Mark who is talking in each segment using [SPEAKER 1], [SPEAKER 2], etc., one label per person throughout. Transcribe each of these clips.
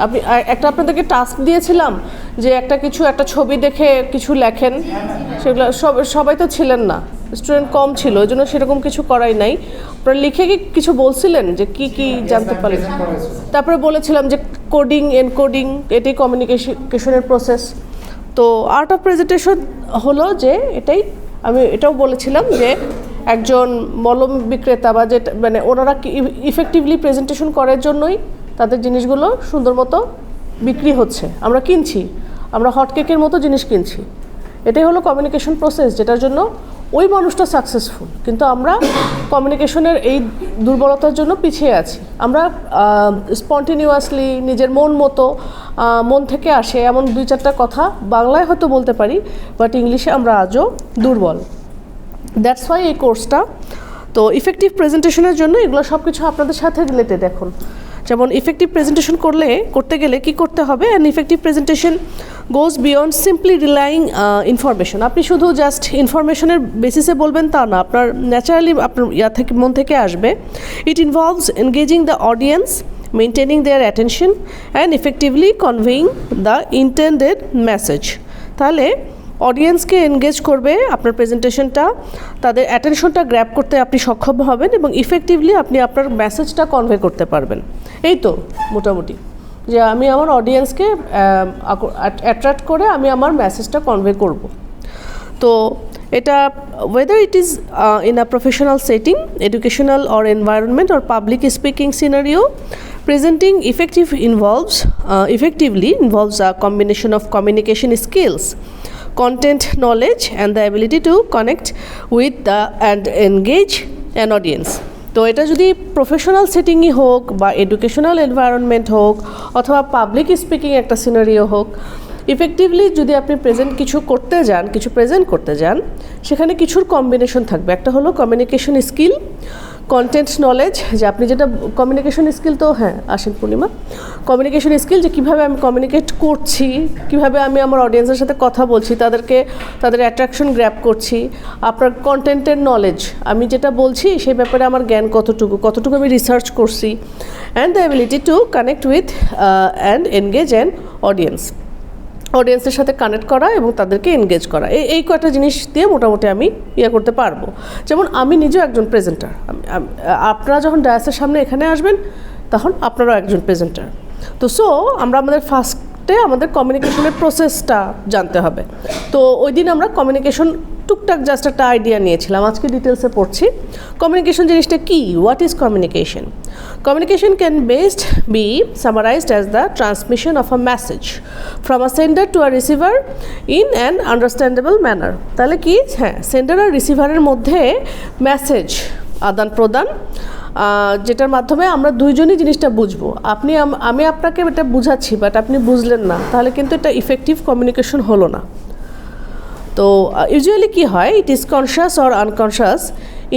[SPEAKER 1] আপনি একটা আপনাদেরকে টাস্ক দিয়েছিলাম যে একটা ছবি দেখে কিছু লেখেন, সেগুলো সবাই তো ছিলেন না, স্টুডেন্ট কম ছিল, ওই জন্য সেরকম কিছু করাই নাই। আপনারা লিখে কি কিছু বলছিলেন যে কি জানতে পারেন? তারপরে বলেছিলাম যে কোডিং এনকোডিং এটাই কমিউনিকেশনের প্রসেস। তো আর্ট অফ প্রেজেন্টেশন হলো যে আমি এটাও বলেছিলাম যে একজন মলম বিক্রেতা বা যেটা মানে ওনারা ইফেক্টিভলি প্রেজেন্টেশন করার জন্যই তাদের জিনিসগুলো সুন্দর মতো বিক্রি হচ্ছে, আমরা কিনছি, আমরা হটকেকের মতো জিনিস কিনছি। এটাই হলো কমিউনিকেশন প্রসেস, যেটার জন্য ওই মানুষটা সাকসেসফুল, কিন্তু আমরা কমিউনিকেশনের এই দুর্বলতার জন্য পিছিয়ে আছি। আমরা স্পন্টেনিয়াসলি নিজের মন থেকে আসে এমন 2-4টা কথা বাংলায় হয়তো বলতে পারি, বাট ইংলিশে আমরা আজও দুর্বল। দ্যাটস ওয়াই এই কোর্সটা। তো ইফেক্টিভ প্রেজেন্টেশনের জন্য এগুলো সব কিছু আপনাদের সাথে রিলেটেড। এখন যেমন ইফেক্টিভ প্রেজেন্টেশন করতে গেলে কি করতে হবে, and effective presentation goes beyond simply relying information. আপনি শুধু জাস্ট ইনফরমেশনের বেসিসে বলবেন তা না, আপনার ন্যাচারালি আপনার মন থেকে আসবে। It involves engaging the audience, maintaining their attention and effectively conveying the intended message. তাহলে অডিয়েন্সকে এনগেজ করবে আপনার প্রেজেন্টেশনটা, তাদের অ্যাটেনশনটা গ্র্যাব করতে আপনি সক্ষম হবেন এবং ইফেক্টিভলি আপনি আপনার মেসেজটা কনভে করতে পারবেন। এই তো মোটামুটি যে আমি আমার অডিয়েন্সকে অ্যাট্রাক্ট করে আমি আমার মেসেজটা কনভে করব। তো এটা whether it is in a professional setting, educational or environment or public speaking scenario, presenting effectively involves a combination of communication skills, content knowledge and the ability to connect with and engage an audience. তো এটা যদি professional সেটিংই হোক বা educational environment হোক অথবা public speaking একটা scenario হোক, effectively যদি আপনি কিছু প্রেজেন্ট করতে যান, সেখানে কিছুর কম্বিনেশন থাকবে। একটা হলো কমিউনিকেশন স্কিল, কন্টেন্ট নলেজ, যে আপনি যেটা কমিউনিকেশন স্কিল, তো হ্যাঁ আসেন পূর্ণিমা, কমিউনিকেশন স্কিল যে কীভাবে আমি কমিউনিকেট করছি, কীভাবে আমি আমার অডিয়েন্সের সাথে কথা বলছি, তাদের অ্যাট্রাকশন গ্র্যাব করছি। আপনার কন্টেন্টের নলেজ, আমি যেটা বলছি সেই ব্যাপারে আমার জ্ঞান কতটুকু আমি রিসার্চ করছি, and the ability to connect with and engage an অডিয়েন্সের সাথে কানেক্ট করা এবং তাদেরকে এনগেজ করা। এই কয়েকটা জিনিস দিয়ে মোটামুটি আমি করতে পারবো। যেমন আমি নিজেও একজন প্রেজেন্টার, আপনারা যখন ডায়াসের সামনে এখানে আসবেন তখন আপনারাও একজন প্রেজেন্টার। তো আমরা আমাদের ফার্স্টে আমাদের কমিউনিকেশনের প্রসেসটা জানতে হবে। তো ওই দিন আমরা কমিউনিকেশন টুকটাক জাস্ট একটা আইডিয়া নিয়েছিলাম, আজকে ডিটেলসে পড়ছি। কমিউনিকেশন জিনিসটা কি? What is communication? Communication can best be summarized as the transmission of a message from a sender to a receiver in an understandable manner. তাহলে কি? হ্যাঁ, সেন্ডার আর রিসিভারের মধ্যে মেসেজ আদান প্রদান, যেটার মাধ্যমে আমরা দুইজনই জিনিসটা বুঝবো। আমি আপনাকে এটা বুঝাচ্ছি বাট আপনি বুঝলেন না, তাহলে কিন্তু এটা ইফেক্টিভ কমিউনিকেশন হলো না। তো ইউজুয়ালি কি হয়, it is conscious or unconscious,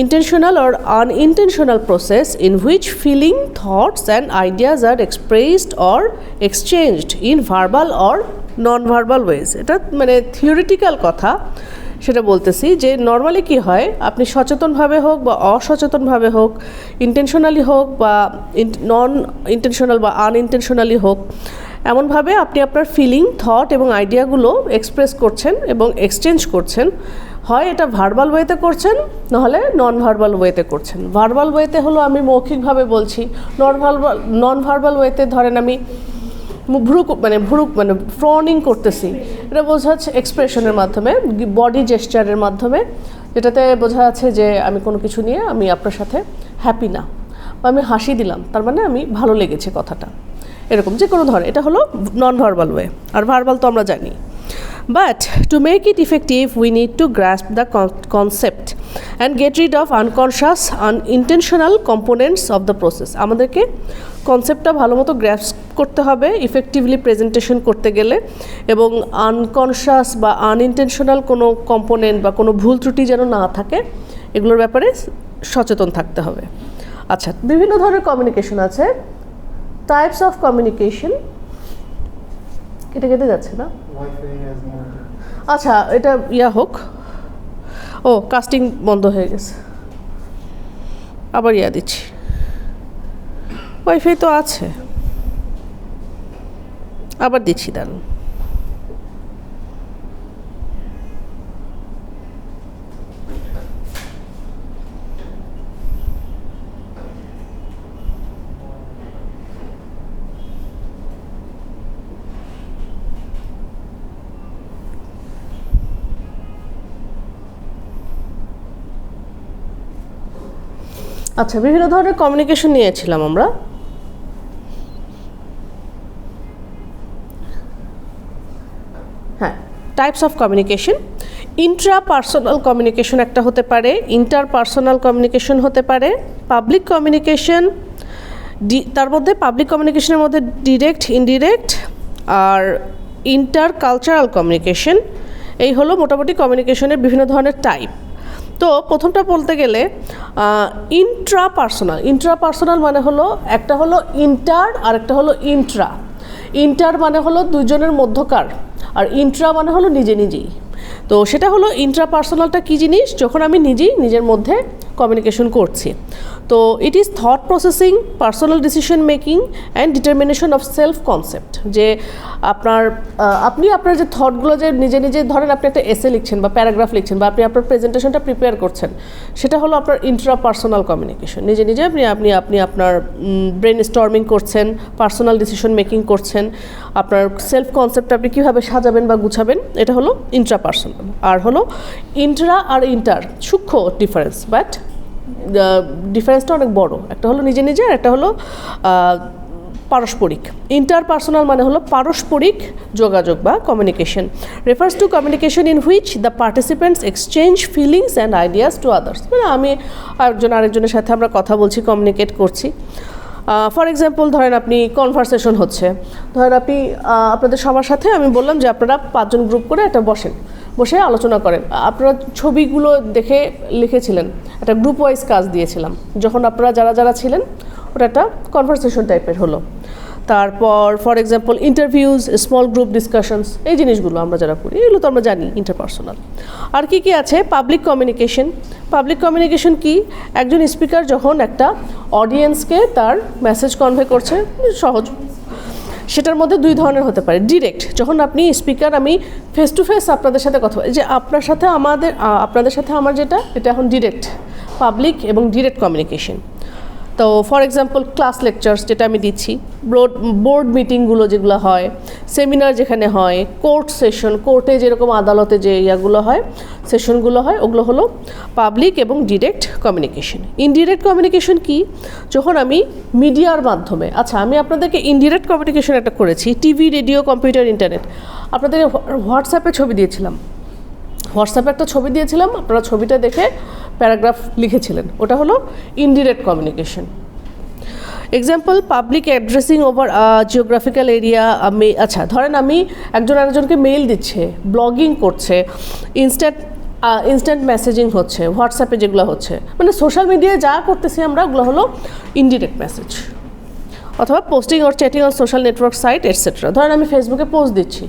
[SPEAKER 1] intentional or unintentional process in which feeling, thoughts and ideas are expressed or exchanged in verbal or non-verbal ways. এটা মানে থিওরিটিক্যাল কথা, সেটা বলতেছি যে নর্মালি কি হয়, আপনি সচেতনভাবে হোক বা অসচেতনভাবে হোক, ইন্টেনশনালি হোক বা নন ইন্টেনশনাল বা আনইন্টেনশনালি হোক, এমনভাবে আপনি আপনার ফিলিং, থট এবং আইডিয়াগুলো এক্সপ্রেস করছেন এবং এক্সচেঞ্জ করছেন। হয় এটা ভার্বাল ওয়েতে করছেন, নাহলে নন ভার্বাল ওয়েতে করছেন। ভার্বাল ওয়েতে হলো আমি মৌখিকভাবে বলছি, নন ভার্বাল ওয়েতে ধরেন আমি ভ্রু মানে ফ্রনিং করতেছি, এটা বোঝা যাচ্ছে এক্সপ্রেশনের মাধ্যমে, বডি জেস্চারের মাধ্যমে, যেটাতে বোঝা যাচ্ছে যে আমি কোনো কিছু নিয়ে আমি আপনার সাথে হ্যাপি না, বা আমি হাসি দিলাম, তার মানে আমি ভালো লেগেছে কথাটা, এরকম যে কোনো ধরনের। এটা হলো নন ভার্বাল ওয়ে, আর ভার্বাল তো আমরা জানি। But to make it effective, we need to grasp the concept and get rid of unconscious, unintentional components of the process. আমাদেরকে কনসেপ্টটা ভালো মতো গ্রাস্প করতে হবে ইফেক্টিভলি প্রেজেন্টেশন করতে গেলে, এবং আনকনশাস বা আনইনটেনশনাল কোনো কম্পোনেন্ট বা কোনো ভুল ত্রুটি যেন না থাকে, এগুলোর ব্যাপারে সচেতন থাকতে হবে। আচ্ছা, বিভিন্ন ধরনের কমিউনিকেশন আছে, টাইপস অফ কমিউনিকেশন। কেটে যাচ্ছে না? আচ্ছা, এটা হোক। কাস্টিং বন্ধ হয়ে গেছে, আবার দিচ্ছি। ওয়াইফাই তো আছে। আবার দিচ্ছি দাঁড়ান। আচ্ছা, বিভিন্ন ধরনের কমিউনিকেশন নিয়েছিলাম আমরা। হ্যাঁ, types of communication. Intrapersonal communication একটা হতে পারে, ইন্টারপার্সোনাল কমিউনিকেশন হতে পারে, পাবলিক কমিউনিকেশন, তার মধ্যে পাবলিক কমিউনিকেশনের মধ্যে ডিরেক্ট, ইনডিরেক্ট আর ইন্টারকালচারাল কমিউনিকেশন। এই হলো মোটামুটি কমিউনিকেশনের বিভিন্ন ধরনের টাইপ। তো প্রথমটা বলতে গেলে ইন্ট্রাপার্সোনাল মানে হলো, একটা হলো ইন্টার আর একটা হলো ইন্ট্রা। ইন্টার মানে হলো দুজনের মধ্যকার, আর ইন্ট্রা মানে হলো নিজে নিজেই। তো সেটা হলো ইন্ট্রাপার্সোনালটা কী জিনিস, যখন আমি নিজেই নিজের মধ্যে কমিউনিকেশন করছি। তো it is thought processing, personal decision making and determination of self concept. যে আপনি আপনার যে থটগুলো যে নিজে নিজে, ধরেন আপনি একটা এসে লিখছেন বা প্যারাগ্রাফ লিখছেন বা আপনি আপনার প্রেজেন্টেশনটা প্রিপেয়ার করছেন, সেটা হলো আপনার ইন্ট্রাপার্সোনাল কমিউনিকেশন। নিজে নিজে আপনি আপনার ব্রেন স্টর্মিং করছেন, পার্সোনাল ডিসিশন মেকিং করছেন, আপনার সেলফ কনসেপ্ট আপনি কীভাবে সাজাবেন বা গুছাবেন, এটা হলো ইন্ট্রাপার্সোনাল। আর হলো ইন্ট্রা আর ইন্টার সূক্ষ্ম ডিফারেন্স, বাট ডিফারেন্সটা অনেক বড়। একটা হলো নিজে নিজে আর একটা হলো পারস্পরিক। ইন্টারপার্সোনাল মানে হলো পারস্পরিক যোগাযোগ বা communication. Refers to communication in which the participants exchange feelings and ideas to others. মানে আমি আরেকজনের সাথে আমরা কথা বলছি, কমিউনিকেট করছি। ফর এক্সাম্পল, ধরেন আপনি কনভারসেশন হচ্ছে, ধরেন আপনি আপনাদের সবার সাথে আমি বললাম যে আপনারা 5 জন গ্রুপ করে একটা বসে আলোচনা করেন। আপনারা ছবিগুলো দেখে লিখেছিলেন, একটা গ্রুপ ওয়াইজ কাজ দিয়েছিলাম। যখন আপনারা যারা ছিলেন, ওটা একটা কনভারসেশন টাইপের হলো। তারপর for example interviews, small group discussions, এই জিনিসগুলো আমরা যারা করি, এগুলো তো আমরা জানি ইন্টারপার্সোনাল। আর কি আছে, পাবলিক কমিউনিকেশন। পাবলিক কমিউনিকেশন কি, একজন স্পিকার যখন একটা অডিয়েন্সকে তার মেসেজ কনভে করছে, সহজ। সেটার মধ্যে 2 ধরনের হতে পারে। ডিরেক্ট, যখন আপনি স্পিকার, আমি ফেস টু ফেস আপনাদের সাথে কথা বলি, যে আপনাদের সাথে আমার যেটা, এটা এখন ডিরেক্ট, পাবলিক এবং ডিরেক্ট কমিউনিকেশন। তো ফর এক্সাম্পল ক্লাস লেকচার্স যেটা আমি দিচ্ছি, বোর্ড মিটিংগুলো যেগুলো হয়, সেমিনার যেখানে হয়, কোর্টে যেরকম আদালতে যে ইয়াগুলো হয়, সেশনগুলো হয়, ওগুলো হলো পাবলিক এবং ডিরেক্ট কমিউনিকেশন। ইনডিরেক্ট কমিউনিকেশন কি, যখন আমি মিডিয়ার মাধ্যমে, আচ্ছা আমি আপনাদেরকে ইনডিরেক্ট কমিউনিকেশন একটা করেছি, টিভি, রেডিও, কম্পিউটার, ইন্টারনেট। আপনাদেরকে হোয়াটসঅ্যাপে একটা ছবি দিয়েছিলাম, আপনারা ছবিটা দেখে প্যারাগ্রাফ লিখেছিলেন, ওটা হলো indirect communication. Example, public addressing over geographical area. আচ্ছা ধরেন আমি একজন আরেকজনকে মেইল দিচ্ছে, ব্লগিং করছে, ইনস্ট্যান্ট মেসেজিং হচ্ছে, হোয়াটসঅ্যাপে যেগুলো হচ্ছে, মানে সোশ্যাল মিডিয়ায় যা করতেছি আমরা, ওগুলো হলো ইনডিরেক্ট মেসেজ। অথবা posting or chatting on social network site etcetera. ধরেন আমি ফেসবুকে পোস্ট দিচ্ছি,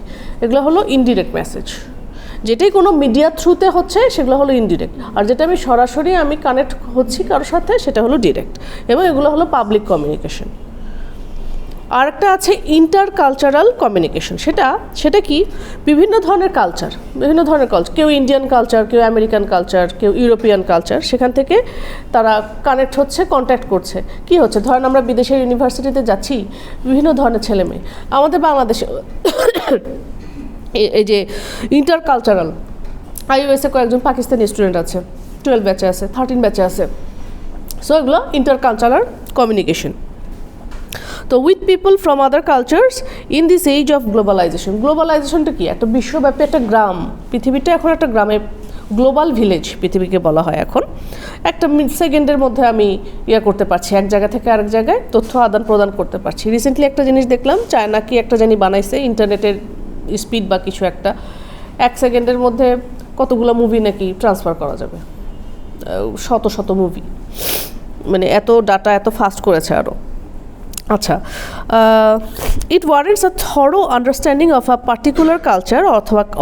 [SPEAKER 1] এগুলো হলো ইনডিরেক্ট মেসেজ। যেটাই কোনো মিডিয়া থ্রুতে হচ্ছে সেগুলো হলো ইনডিরেক্ট, আর যেটা আমি সরাসরি কানেক্ট হচ্ছি কারোর সাথে, সেটা হলো ডিরেক্ট, এবং এগুলো হলো পাবলিক কমিউনিকেশন। আর একটা আছে ইন্টারকালচারাল কমিউনিকেশন। সেটা কি, বিভিন্ন ধরনের কালচার, কেউ ইন্ডিয়ান কালচার, কেউ আমেরিকান কালচার, কেউ ইউরোপিয়ান কালচার, সেখান থেকে তারা কানেক্ট হচ্ছে, কন্ট্যাক্ট করছে। কি হচ্ছে, ধরেন আমরা বিদেশের ইউনিভার্সিটিতে যাচ্ছি, বিভিন্ন ধরনের ছেলেমেয়ে, আমাদের বাংলাদেশে এই যে ইন্টারকালচারাল, আইইউএসে কয়েকজন পাকিস্তানি স্টুডেন্ট আছে, 12 ব্যাচে আছে, 13 ব্যাচে আছে। সো এগুলো ইন্টারকালচারাল কমিউনিকেশন। তো with people from other cultures in this age of globalization. গ্লোবালাইজেশনটা কি, একটা বিশ্বব্যাপী একটা গ্রাম, পৃথিবীটা এখন একটা গ্রামে, গ্লোবাল ভিলেজ পৃথিবীকে বলা হয়। এখন একটা সেকেন্ডের মধ্যে আমি করতে পারছি, এক জায়গা থেকে আরেক জায়গায় তথ্য আদান প্রদান করতে পারছি। রিসেন্টলি একটা জিনিস দেখলাম, চায়না কি একটা বানাইছে, ইন্টারনেটের স্পিড বা কিছু একটা, 1 সেকেন্ডের মধ্যে কতগুলো মুভি নাকি ট্রান্সফার করা যাবে, শত মুভি, মানে এত ডাটা এত ফাস্ট করেছে আরও। আচ্ছা, it warrants a thorough understanding of a particular culture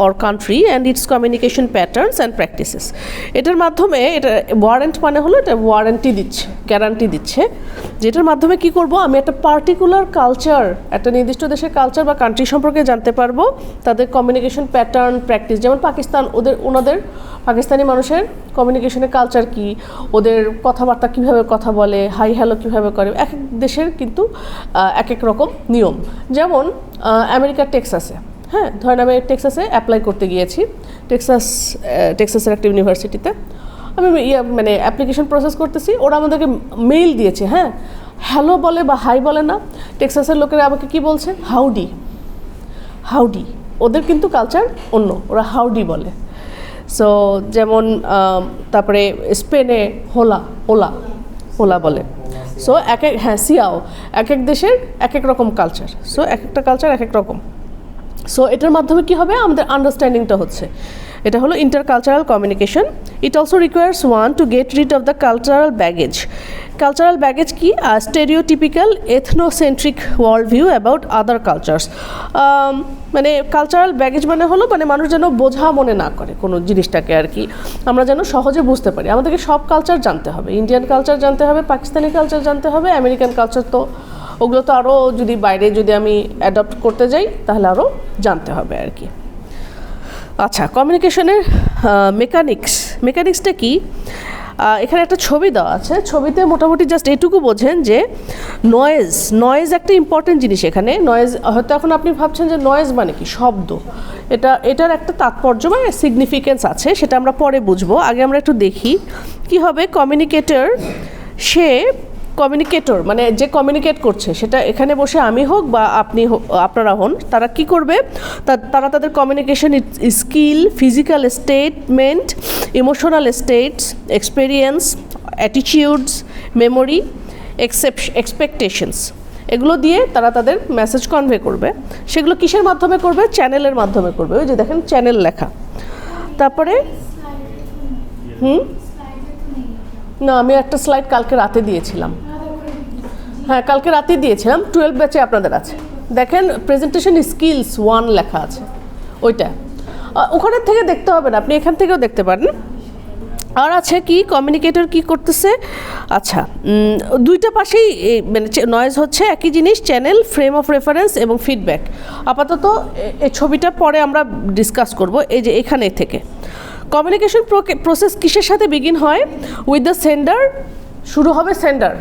[SPEAKER 1] or country and its communication patterns and practices. এটার মাধ্যমে, এটা ওয়ারেন্ট মানে হলো এটা ওয়ারেন্টি দিচ্ছে, গ্যারান্টি দিচ্ছে, যেটার মাধ্যমে কি করব, আমি একটা পার্টিকুলার কালচার, একটা নির্দিষ্ট দেশের কালচার বা কান্ট্রি সম্পর্কে জানতে পারবো, তাদের কমিউনিকেশন প্যাটার্ন, প্র্যাকটিস। যেমন পাকিস্তান, ওনাদের পাকিস্তানি মানুষের কমিউনিকেশনের কালচার কি, ওদের কথাবার্তা কীভাবে কথা বলে, হাই হ্যালো কীভাবে করে, এক এক দেশের কিন্তু এক এক রকম নিয়ম। যেমন আমেরিকার টেক্সাসে, হ্যাঁ ধরেন আমি টেক্সাসে অ্যাপ্লাই করতে গিয়েছি, টেক্সাসের একটা ইউনিভার্সিটিতে আমি মানে অ্যাপ্লিকেশন প্রসেস করতেছি, ওরা আমাদেরকে মেইল দিয়েছে, হ্যাঁ হ্যালো বলে বা হাই বলে না, টেক্সাসের লোকেরা আমাকে কি বলছে, হাউডি। ওদের কিন্তু কালচার অন্য, ওরা হাউডি বলে। সো যেমন তারপরে স্পেনে ওলা বলে। সো সিয়াও, এক এক দেশের এক এক রকম কালচার, সো এক একটা কালচার এক এক রকম। সো এটার মাধ্যমে কি হবে, আমাদের আন্ডারস্ট্যান্ডিংটা হচ্ছে, এটা হলো intercultural communication. It also requires one to get rid of the cultural baggage. Cultural baggage কি, stereotypical ethnocentric world view about other cultures. মানে কালচারাল ব্যাগেজ মানে হলো মানে মানুষ যেন বোঝা মনে না করে কোনো জিনিসটাকে আর কি, আমরা যেন সহজে বুঝতে পারি। আমাদেরকে সব কালচার জানতে হবে, ইন্ডিয়ান কালচার জানতে হবে, পাকিস্তানি কালচার জানতে হবে, আমেরিকান কালচার তো ওগুলো তো আরও যদি বাইরে যদি আমি অ্যাডপ্ট করতে যাই তাহলে আরও জানতে হবে আর কি। আচ্ছা, কমিউনিকেশনের মেকানিক্সটা কি, এখানে একটা ছবি দেওয়া আছে, ছবিতে মোটামুটি জাস্ট এটুকু বোঝেন যে নয়েজ একটা ইম্পর্টেন্ট জিনিস। এখানে নয়েজ হয়তো এখন আপনি ভাবছেন যে নয়েজ মানে কি, শব্দ, এটার একটা তাৎপর্য বা সিগনিফিকেন্স আছে, সেটা আমরা পরে বুঝবো। আগে আমরা একটু দেখি কি হবে। কমিউনিকেটর মানে যে কমিউনিকেট করছে, সেটা এখানে বসে আমি হোক বা আপনারা হন, তারা কি করবে, তারা তাদের communication skill, physical statement, emotional states, experience, attitudes, memory, expectations, এগুলো দিয়ে তারা তাদের মেসেজ কনভে করবে। সেগুলো কিসের মাধ্যমে করবে, চ্যানেলের মাধ্যমে করবে। ওই যে দেখেন চ্যানেল লেখা। তারপরে না, আমি একটা স্লাইড কালকে রাতে দিয়েছিলাম, হ্যাঁ কালকে রাতে দিয়েছিলাম, 12 ব্যাচে আপনাদের আছে, দেখেন প্রেজেন্টেশন স্কিলস 1 লেখা আছে, ওইটা ওখানের থেকে দেখতে হবে না, আপনি এখান থেকেও দেখতে পারেন। আর আছে কি, কমিউনিকেটর কি করতেছে, আচ্ছা দুইটা পাশেই মানে নয়েজ হচ্ছে একই জিনিস, চ্যানেল, ফ্রেম অফ রেফারেন্স এবং ফিডব্যাক। আপাতত এই ছবিটা পরে আমরা ডিসকাস করব। এই যে এখানে থেকে কমিউনিকেশন প্রসেস কিসের সাথে বিগিন হয়, উইথ দ্য সেন্ডার, শুরু হবে সেন্ডার,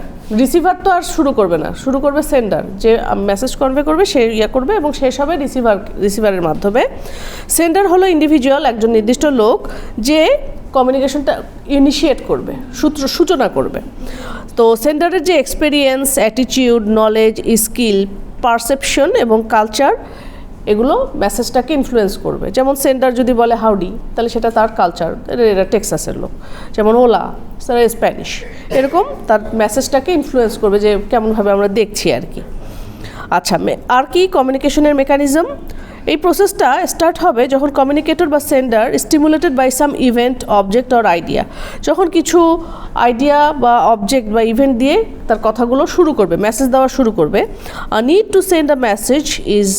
[SPEAKER 1] রিসিভার তো আর শুরু করবে না, শুরু করবে সেন্ডার, যে মেসেজ কনভে করবে সে করবে, এবং শেষ হবে রিসিভারের মাধ্যমে। সেন্ডার হলো ইন্ডিভিজুয়াল, একজন নির্দিষ্ট লোক যে কমিউনিকেশনটা ইনিশিয়েট করবে, সূচনা করবে। তো সেন্ডারের যে experience, attitude, knowledge, skill, perception এবং কালচার, এগুলো মেসেজটাকে ইনফ্লুয়েন্স করবে। যেমন সেন্ডার যদি বলে হাউডি, তাহলে সেটা তার কালচার, এরা টেক্সাসের লোক। যেমন ওলা, তারা স্প্যানিশ, এরকম তার মেসেজটাকে ইনফ্লুয়েন্স করবে যে কেমনভাবে আমরা দেখছি আর কি। আচ্ছা, আর কি কমিউনিকেশনের মেকানিজম, এই প্রসেসটা স্টার্ট হবে যখন কমিউনিকেটর বা sender stimulated by some event, object or idea, যখন কিছু আইডিয়া বা অবজেক্ট বা ইভেন্ট দিয়ে তার কথাগুলো শুরু করবে, মেসেজ দেওয়া শুরু করবে। Need to send a message is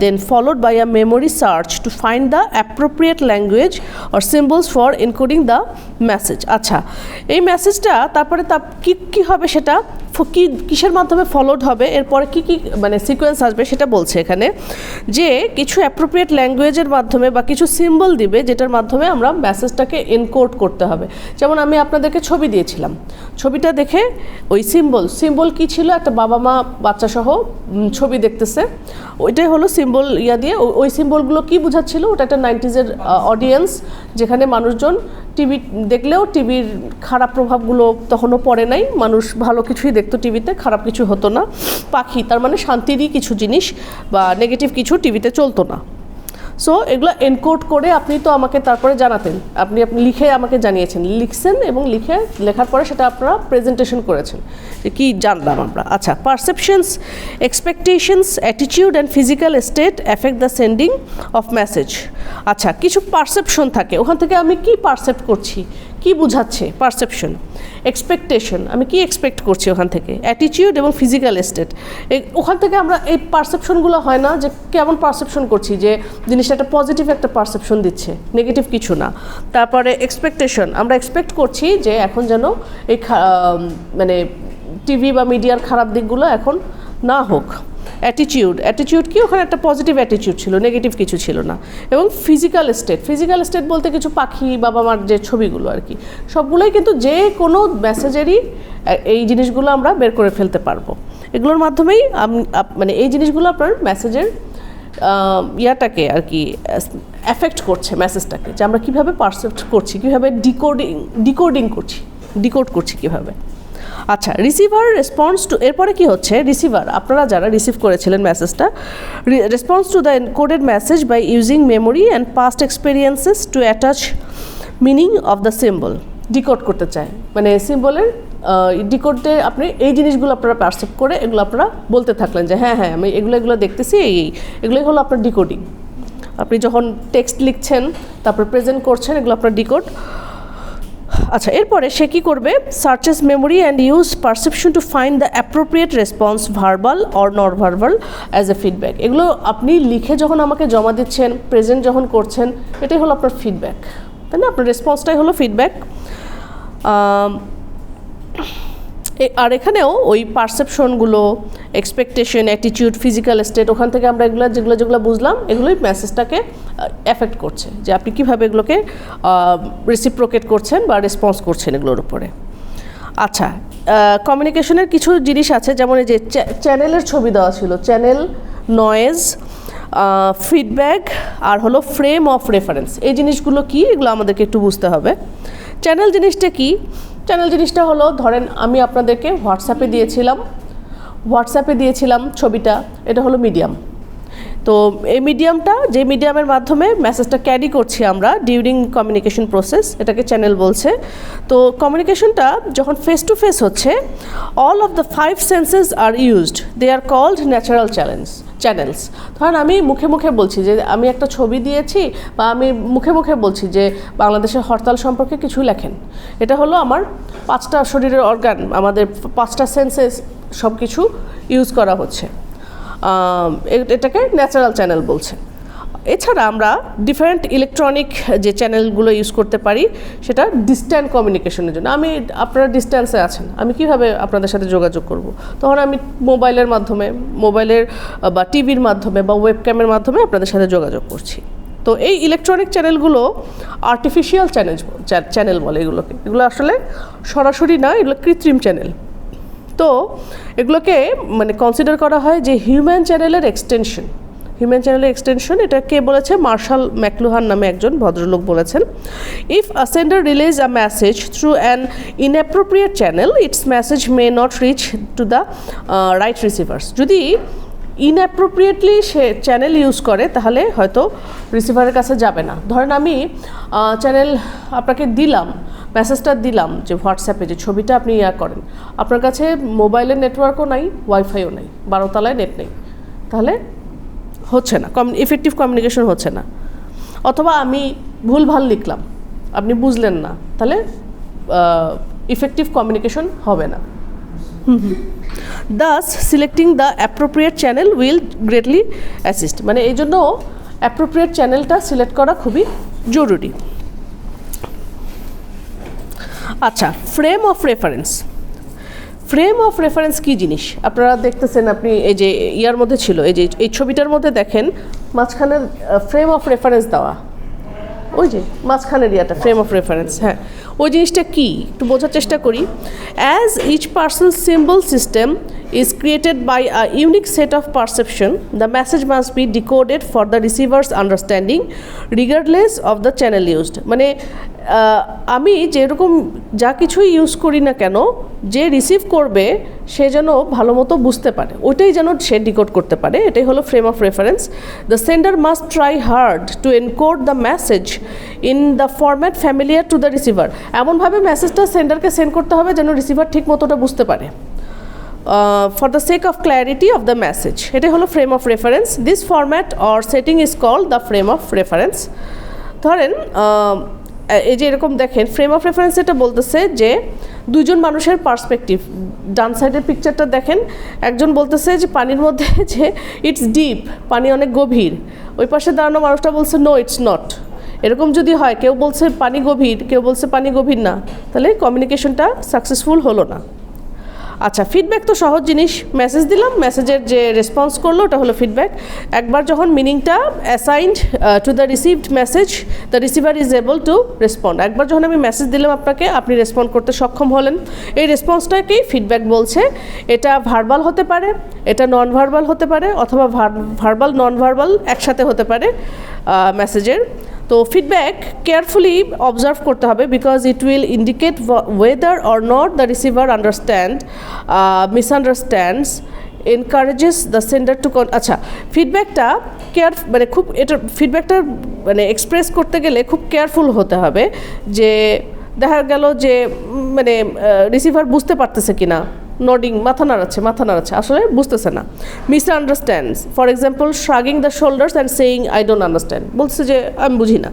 [SPEAKER 1] then followed by a memory search to find the appropriate language or symbols for encoding the message. আচ্ছা, এই মেসেজটা তারপরে কী হবে, সেটা কিসের মাধ্যমে ফলোড হবে, এরপরে কী মানে সিকোয়েন্স আসবে সেটা বলছে এখানে, যে কিছু অ্যাপ্রোপ্রিয়েট ল্যাঙ্গুয়েজের মাধ্যমে বা কিছু সিম্বল দিবে, যেটার মাধ্যমে আমরা মেসেজটাকে এনকোড করতে হবে। যেমন আমি আপনাদেরকে ছবি দিয়েছিলাম, ছবিটা দেখে ওই সিম্বল কি ছিল, একটা বাবা মা বাচ্চা সহ ছবি দেখতেছে, ওইটাই হলো সিম্বল দিয়ে। ওই সিম্বলগুলো কি বোঝাচ্ছিল, ওটা একটা 90s অডিয়েন্স, যেখানে মানুষজন টিভি দেখলেও টিভির খারাপ প্রভাবগুলো তখনও পড়ে নাই, মানুষ ভালো কিছুই দেখতো টিভিতে, খারাপ কিছু হতো না। পাখি, তার মানে শান্তিরই কিছু জিনিস বা নেগেটিভ কিছু টিভিতে চলতো না। সো এগুলো এনকোড করে আপনি তো আমাকে তারপরে জানাতেন, আপনি লিখে আমাকে জানিয়েছেন, লিখছেন এবং লেখার পরে সেটা আপনারা প্রেজেন্টেশন করেছেন যে কী জানলাম আমরা। আচ্ছা, perceptions, expectations, attitude and physical state affect the sending of message. আচ্ছা, কিছু পারসেপশন থাকে, ওখান থেকে আমি কি পারসেপ্ট করছি, কি বোঝাচ্ছে, পারসেপশন। এক্সপেকটেশন, আমি কি এক্সপেক্ট করছি ওখান থেকে। অ্যাটিটিউড এবং ফিজিক্যাল স্টেট, ওখান থেকে আমরা এই পারসেপশনগুলো হয় না যে কেমন পারসেপশন করছি, যে জিনিসটা একটা পজিটিভ একটা পারসেপশন দিচ্ছে, নেগেটিভ কিছু না। তারপরে এক্সপেকটেশন, আমরা এক্সপেক্ট করছি যে এখন যেন এই মানে টিভি বা মিডিয়ার খারাপ দিকগুলো এখন না হোক। অ্যাটিটিউড কি, ওখানে একটা পজিটিভ অ্যাটিটিউড ছিল, নেগেটিভ কিছু ছিল না। এবং ফিজিক্যাল স্টেট বলতে কিছু পাখি, বাবা মার যে ছবিগুলো আর কি, সবগুলোই কিন্তু যে কোনো মেসেজেরই এই জিনিসগুলো আমরা বের করে ফেলতে পারবো। এগুলোর মাধ্যমেই মানে এই জিনিসগুলো আপনার মেসেজের ইয়াটাকে আর কি এফেক্ট করছে, মেসেজটাকে, যে আমরা কীভাবে পারসেপ্ট করছি, কীভাবে ডিকোড করছি কীভাবে। আচ্ছা, রিসিভার রেসপন্স টু, এরপরে কি হচ্ছে, রিসিভার আপনারা যারা রিসিভ করেছিলেন মেসেজটা, response to the encoded message by using memory and past experiences to attach meaning of the symbol. Decode করতে চায়, মানে সিম্বলের ডিকোডে আপনি এই জিনিসগুলো আপনারা পারসেপ্ট করে এগুলো আপনারা বলতে থাকলেন যে হ্যাঁ আমি এগুলো দেখতেছি, এগুলোই হলো আপনার ডিকোডিং। আপনি যখন টেক্সট লিখছেন তারপর প্রেজেন্ট করছেন, এগুলো আপনার ডিকোড। আচ্ছা, এরপরে সে কী করবে, searches memory and use perception two find the appropriate response, verbal or not verbal, as a feedback. এগুলো আপনি লিখে যখন আমাকে জমা দিচ্ছেন, প্রেজেন্ট যখন করছেন, এটাই হলো আপনার ফিডব্যাক, তাই না? আপনার রেসপন্সটাই হলো ফিডব্যাক। আর এখানেও ওই পারসেপশনগুলো, এক্সপেকটেশন, অ্যাটিটিউড, ফিজিক্যাল স্টেট, ওখান থেকে আমরা যেগুলো বুঝলাম, এগুলোই মেসেজটাকে এফেক্ট করছে, যে আপনি কীভাবে এগুলোকে রেসিপ্রোকেট করছেন বা রেসপন্স করছেন এগুলোর উপরে। আচ্ছা, কমিউনিকেশনের কিছু জিনিস আছে, যেমন এই যে চ্যানেলের ছবি দেওয়া ছিল, চ্যানেল, নয়েজ, ফিডব্যাক, আর হলো ফ্রেম অফ রেফারেন্স। এই জিনিসগুলো কি, এগুলো আমাদেরকে একটু বুঝতে হবে। চ্যানেল জিনিসটা কি? চ্যানেল জিনিসটা হলো, ধরেন আমি আপনাদেরকে হোয়াটসঅ্যাপে দিয়েছিলাম ছবিটা, এটা হলো মিডিয়াম। তো এই মিডিয়ামটা, যে মিডিয়ামের মাধ্যমে মেসেজটা ক্যারি করছি আমরা ডিউরিং কমিউনিকেশন প্রসেস, এটাকে চ্যানেল বলছে। তো কমিউনিকেশনটা যখন ফেস টু ফেস হচ্ছে, all of the 5 senses are used, they are called natural channels. ধরেন আমি মুখে মুখে বলছি যে আমি একটা ছবি দিয়েছি, বা আমি মুখে মুখে বলছি যে বাংলাদেশের হরতাল সম্পর্কে কিছু লেখেন, এটা হলো আমার 5টা শরীরের অর্গান, আমাদের 5টা সেন্সেস সব কিছু ইউজ করা হচ্ছে, এটাকে ন্যাচারাল চ্যানেল বলছে। এছাড়া আমরা ডিফারেন্ট ইলেকট্রনিক যে চ্যানেলগুলো ইউজ করতে পারি, সেটা ডিস্ট্যান্ট কমিউনিকেশনের জন্য। আপনারা ডিস্ট্যান্সে আছেন, আমি কিভাবে আপনাদের সাথে যোগাযোগ করব? তখন আমি মোবাইলের বা টিভির মাধ্যমে বা ওয়েবক্যামের মাধ্যমে আপনাদের সাথে যোগাযোগ করছি। তো এই ইলেকট্রনিক চ্যানেলগুলো আর্টিফিশিয়াল চ্যানেল বলে এগুলোকে। এগুলো আসলে সরাসরি না, এগুলো কৃত্রিম চ্যানেল। তো এগুলোকে মানে কনসিডার করা হয় যে হিউম্যান চ্যানেলের এক্সটেনশন। এটা কে বলেছে? মার্শাল ম্যাকলুহান নামে একজন ভদ্রলোক বলেছেন। If a sender relays a message through an inappropriate channel, its message may not reach to the right receivers. যদি ইনঅ্যাপ্রোপ্রিয়েটলি সে চ্যানেল ইউজ করে, তাহলে হয়তো রিসিভারের কাছে যাবে না। ধরেন আমি চ্যানেল আপনাকে দিলাম, মেসেজটা দিলাম যে হোয়াটসঅ্যাপে যে ছবিটা আপনি করেন, আপনার কাছে মোবাইলের নেটওয়ার্কও নাই, ওয়াইফাইও নাই, 12 তলায় নেট নেই, তাহলে হচ্ছে না, ইফেক্টিভ কমিউনিকেশন হচ্ছে না। অথবা আমি ভুলভাল লিখলাম, আপনি বুঝলেন না, তাহলে ইফেক্টিভ কমিউনিকেশন হবে না। Thus, selecting the appropriate channel will greatly assist. মানে এই জন্য অ্যাপ্রোপ্রিয়েট চ্যানেলটা সিলেক্ট করা খুবই জরুরি। আচ্ছা, ফ্রেম অফ রেফারেন্স কী জিনিস আপনারা দেখতেছেন? আপনি এই যে ইয়ার মধ্যে ছিল, এই ছবিটার মধ্যে দেখেন মাঝখানের ফ্রেম অফ রেফারেন্স দেওয়া, ওই যে মাঝখানের ইয়াটা ফ্রেম অফ রেফারেন্স। হ্যাঁ, ওই জিনিসটা কি একটু বোঝার চেষ্টা করি। As each person symbol system is created by a unique set of perception, the message must be decoded for the receiver's understanding regardless of the channel used. মানে আমি যেরকম যা কিছুই ইউজ করি না কেন, যে রিসিভ করবে সে যেন ভালো মতো বুঝতে পারে, ওইটাই যেন সে ডিকোড করতে পারে, এটাই হলো frame of reference. The sender must try hard to encode the message in the format familiar to the receiver. এমনভাবে মেসেজটা সেন্ডারকে সেন্ড করতে হবে যেন রিসিভার ঠিক মতোটা বুঝতে পারে। For the sake of clarity of the message, এটাই হলো frame of reference. This format or setting is called the frame of reference. ধরেন এই যে এরকম দেখেন ফ্রেম অফ রেফারেন্স এটা বলতেছে যে দুইজন মানুষের পার্সপেক্টিভ, ডান সাইডের পিকচারটা দেখেন, একজন বলতেছে যে পানির মধ্যে যে ইটস ডিপ, পানি অনেক গভীর, ওই পাশে দাঁড়ানো মানুষটা বলছে নো ইটস নট। এরকম যদি হয়, কেউ বলছে পানি গভীর, কেউ বলছে পানি গভীর না, তাহলে কমিউনিকেশনটা সাকসেসফুল হলো না। আচ্ছা, ফিডব্যাক তো সহজ জিনিস, মেসেজ দিলাম, মেসেজের যে রেসপন্স করলো ওটা হলো ফিডব্যাক। একবার যখন মিনিংটা assigned to the received message, the receiver is able to respond. একবার যখন আমি মেসেজ দিলাম আপনাকে, আপনি রেসপন্ড করতে সক্ষম হলেন, এই রেসপন্সটাকেই ফিডব্যাক বলছে। এটা ভার্বাল হতে পারে, এটা নন ভার্বাল হতে পারে, অথবা ভার্বাল নন ভার্বাল একসাথে হতে পারে মেসেজের। তো ফিডব্যাক কেয়ারফুলি অবজার্ভ করতে হবে, because it will indicate whether or not the receiver understand, misunderstands, encourages the sender to আচ্ছা, ফিডব্যাকটা মানে খুব, এটা ফিডব্যাকটা মানে এক্সপ্রেস করতে গেলে খুব কেয়ারফুল হতে হবে, যে দেখা গেল যে মানে রিসিভার বুঝতে পারতেছে কিনা, নডিং, মাথা নাড়াচ্ছে, আসলে বুঝতেছে না। Misunderstands, for example shrugging the shoulders and saying I don't understand, বলছে যে আমি বুঝি না।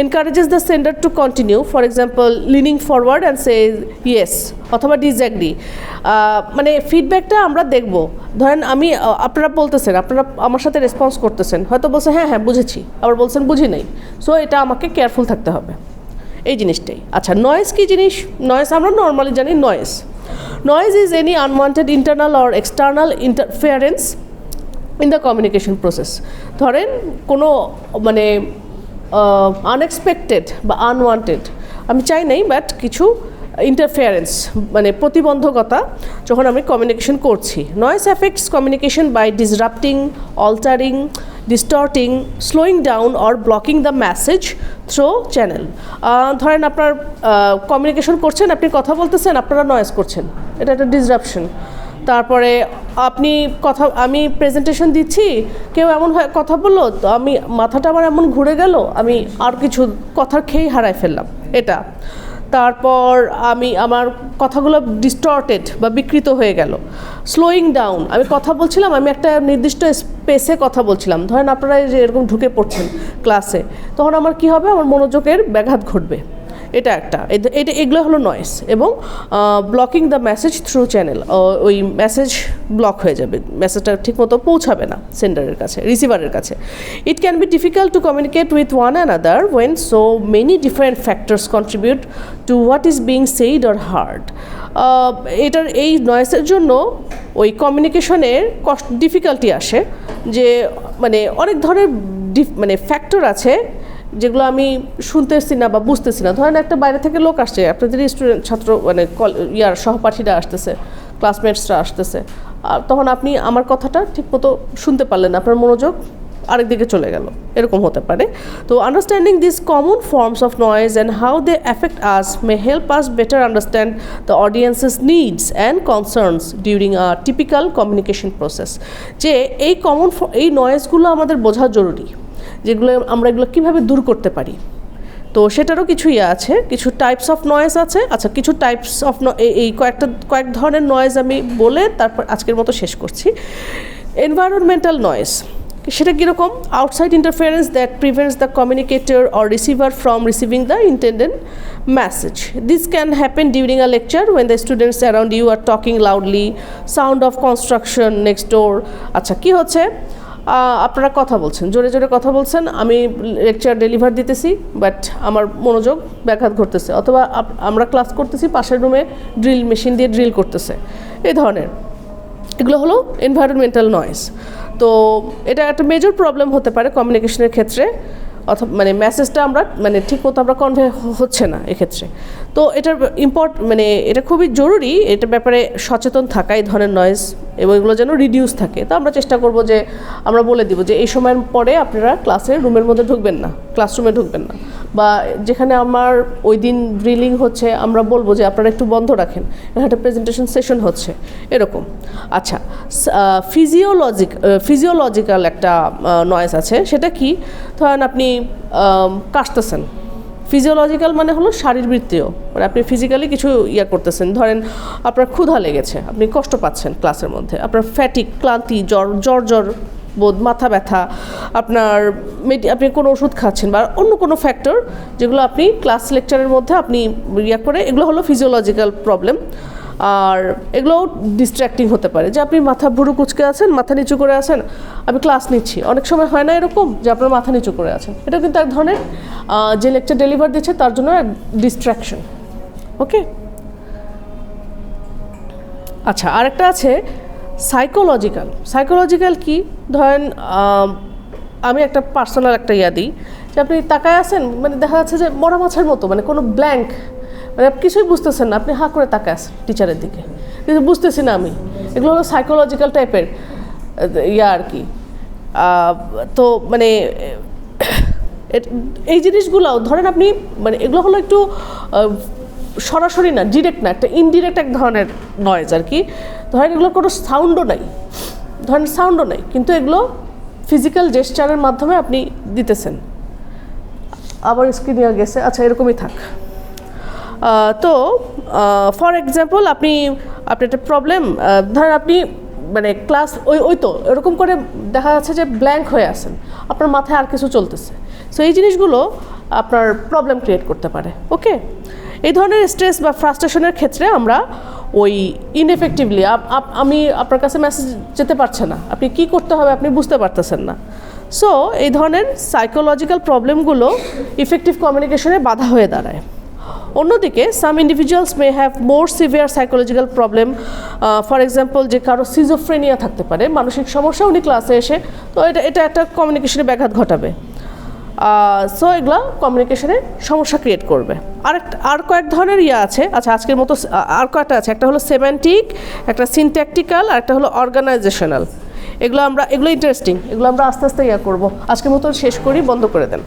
[SPEAKER 1] Encourages the sender to continue, for example leaning forward and say yes, অথবা ডিসঅ্যাগ্রি। মানে ফিডব্যাকটা আমরা দেখব, ধরেন আপনারা বলতেছেন, আপনারা আমার সাথে রেসপন্স করতেছেন, হয়তো বলছে হ্যাঁ বুঝেছি, আবার বলছেন বুঝি নাই। সো এটা আমাকে কেয়ারফুল থাকতে হবে, এই জিনিসটাই। আচ্ছা, নয়েজ কী জিনিস? নয়েজ আমরা নর্মালি জানি, Noise is any unwanted internal or external interference in the communication process. ধরেন কোনো মানে আনএক্সপেক্টেড বা আনওয়ান্টেড, আমি চাই নাই, বাট কিছু ইন্টারফেয়ারেন্স মানে প্রতিবন্ধকতা যখন আমি কমিউনিকেশন করছি। Noise affects communication by disrupting, altering, distorting, slowing down or blocking the message through channel. ধরেন আপনার কমিউনিকেশন করছেন, আপনি কথা বলতেছেন, আপনারা নয়েজ করছেন, এটা একটা ডিসরাপশন। তারপরে আমি প্রেজেন্টেশন দিচ্ছি, কেউ এমন কথা বললো, তো মাথাটা আমার এমন ঘুরে গেল, আমি আর কিছু কথার খেয়েই হারাই ফেললাম, এটা। তারপর আমার কথাগুলো ডিস্টর্টেড বা বিকৃত হয়ে গেল। স্লোয়িং ডাউন, আমি কথা বলছিলাম, আমি একটা নির্দিষ্ট স্পেসে কথা বলছিলাম, ধরেন আপনারা যে এরকম ঢুকে পড়ছেন ক্লাসে, তখন আমার কি হবে, আমার মনোযোগের ব্যাঘাত ঘটবে, এটা একটা। এগুলো হলো নয়েস। এবং blocking the message through channel, ওই মেসেজ ব্লক হয়ে যাবে, মেসেজটা ঠিকমতো পৌঁছাবে না সেন্ডারের কাছে, রিসিভারের কাছে। It can be difficult to communicate with one another when so many different factors contribute to what is being said or heard. এই নয়েসের জন্য ওই কমিউনিকেশনের ডিফিকাল্টি আসে, যে মানে অনেক ধরনের মানে ফ্যাক্টর আছে যেগুলো আমি শুনতেছি না বা বুঝতেছি না। ধরেন একটা বাইরে থেকে লোক আসছে, আপনাদের ছাত্র মানে সহপাঠীরা আসতেছে, ক্লাসমেটসরা আসতেছে, আর তখন আপনি আমার কথাটা ঠিকমতো শুনতে পারলেন না, আপনার মনোযোগ আরেক দিকে চলে গেল, এরকম হতে পারে। তো understanding this common forms of noise and how they affect us may help us better understand the audiences needs and concerns during a typical communication process. যে এই নয়েজগুলো আমাদের বোঝা জরুরি, যেগুলো আমরা এগুলো কীভাবে দূর করতে পারি। তো সেটারও কিছু আছে, কিছু টাইপস অফ নয়েজ আছে। আচ্ছা, কিছু টাইপস অফ কয়েক ধরনের নয়েজ আমি বলে তারপর আজকের মতো শেষ করছি। এনভায়রনমেন্টাল নয়েজ, সেটা কীরকম? Outside interference that prevents the communicator or receiver from receiving the intended message. This can happen during a lecture when the students around you are talking loudly, sound of construction next door. আচ্ছা, কী হচ্ছে, আপনারা কথা বলছেন, জোরে জোরে কথা বলছেন, আমি লেকচার ডেলিভার দিতেছি, বাট আমার মনোযোগ ব্যাঘাত ঘটতেছে, অথবা আমরা ক্লাস করতেছি, পাশের রুমে ড্রিল মেশিন দিয়ে ড্রিল করতেছে, এই ধরনের। এগুলো হলো এনভায়রনমেন্টাল নয়েজ। তো এটা একটা মেজর প্রবলেম হতে পারে কমিউনিকেশনের ক্ষেত্রে, অথবা মানে মেসেজটা আমরা মানে ঠিকমতো আমরা কনভে হচ্ছে না এক্ষেত্রে। তো এটার এটা খুবই জরুরি, এটার ব্যাপারে সচেতন থাকা, এই ধরনের নয়েজ, এবং এগুলো যেন রিডিউস থাকে। তো আমরা চেষ্টা করব যে আমরা বলে দিব যে এই সময়ের পরে আপনারা ক্লাসের রুমের মধ্যে ঢুকবেন না, ক্লাসরুমে ঢুকবেন না, বা যেখানে আমার ওই দিন ড্রিলিং হচ্ছে আমরা বলবো যে আপনারা একটু বন্ধ রাখেন, এখানে একটা প্রেজেন্টেশন সেশন হচ্ছে, এরকম। আচ্ছা, ফিজিওলজিক্যাল একটা নয়েজ আছে, সেটা কি? ধরেন আপনি কাশতেছেন, ফিজিওলজিক্যাল মানে হলো শারীরবৃত্তীয়, মানে আপনি ফিজিক্যালি কিছু করতেছেন। ধরেন আপনার ক্ষুধা লেগেছে, আপনি কষ্ট পাচ্ছেন ক্লাসের মধ্যে, আপনার ফ্যাটিক, ক্লান্তি, জ্বর বোধ, মাথা ব্যথা, আপনার আপনি কোনো ওষুধ খাচ্ছেন বা অন্য কোনো ফ্যাক্টর যেগুলো আপনি ক্লাস লেকচারের মধ্যে আপনি করে, এগুলো হলো ফিজিওলজিক্যাল প্রবলেম। আর এগুলোও ডিস্ট্র্যাক্টিং হতে পারে, যে আপনি মাথা ভুরু কুচকে আছেন, মাথা নিচু করে আছেন, আমি ক্লাস নিচ্ছি, অনেক সময় হয় না এরকম যে আপনার মাথা নিচু করে আছেন, এটা কিন্তু এক ধরনের যে লেকচার ডেলিভার দিচ্ছে তার জন্য এক ডিস্ট্র্যাকশন। ওকে, আচ্ছা, আরেকটা আছে সাইকোলজিক্যাল কি, ধরেন আমি একটা পার্সোনাল একটা দিই, যে আপনি তাকায় আছেন, মানে দেখা যাচ্ছে যে মরা মাছের মতো, মানে কোনো ব্ল্যাঙ্ক, মানে আপনি কিছুই বুঝতেছেন না, আপনি হাঁ করে তাকায় আছেন টিচারের দিকে, কিন্তু বুঝতেছি না আমি। এগুলো হলো সাইকোলজিক্যাল টাইপের আর কি। তো মানে এই জিনিসগুলো ধরেন আপনি, মানে এগুলো হলো একটু সরাসরি না, ডিরেক্ট না, একটা ইনডিরেক্ট এক ধরনের নয়েজ আর কি। ধরেন এগুলো কোনো সাউন্ডও নাই, কিন্তু এগুলো ফিজিক্যাল জেস্চারের মাধ্যমে আপনি দিতেছেন। আবার স্ক্রিনে গেছে, আচ্ছা এরকমই থাক। তো ফর এক্সাম্পল আপনি একটা প্রবলেম, ধরেন আপনি মানে ক্লাস ওই তো এরকম করে দেখা যাচ্ছে যে ব্ল্যাঙ্ক হয়ে আছেন, আপনার মাথায় আর কিছু চলতেছে। সো এই জিনিসগুলো আপনার প্রবলেম ক্রিয়েট করতে পারে। ওকে, এই ধরনের স্ট্রেস বা ফ্রাস্ট্রেশনের ক্ষেত্রে আমরা ওই ইনএফেক্টিভলি, আমি আপনার কাছে মেসেজ যেতে পারছে না, আপনি কি করতে হবে আপনি বুঝতে পারতেছেন না। সো এই ধরনের সাইকোলজিক্যাল প্রবলেমগুলো ইফেক্টিভ কমিউনিকেশনে বাধা হয়ে দাঁড়ায়। অন্যদিকে some individuals may have more severe psychological problem, for example যে কারো সিজোফ্রেনিয়া থাকতে পারে, মানসিক সমস্যা, উনি ক্লাসে এসে, তো এটা একটা কমিউনিকেশনে ব্যাঘাত ঘটাবে। সো এগুলো কমিউনিকেশনে সমস্যা ক্রিয়েট করবে। আর কয়েক ধরনের আছে, আচ্ছা আজকের মতো আর কয়েকটা আছে, একটা হলো সেমান্টিক, একটা সিনট্যাকটিক্যাল, আর একটা হলো অর্গানাইজেশনাল। এগুলো ইন্টারেস্টিং, এগুলো আমরা আস্তে আস্তে করবো। আজকের মতো শেষ করি, বন্ধ করে দেন।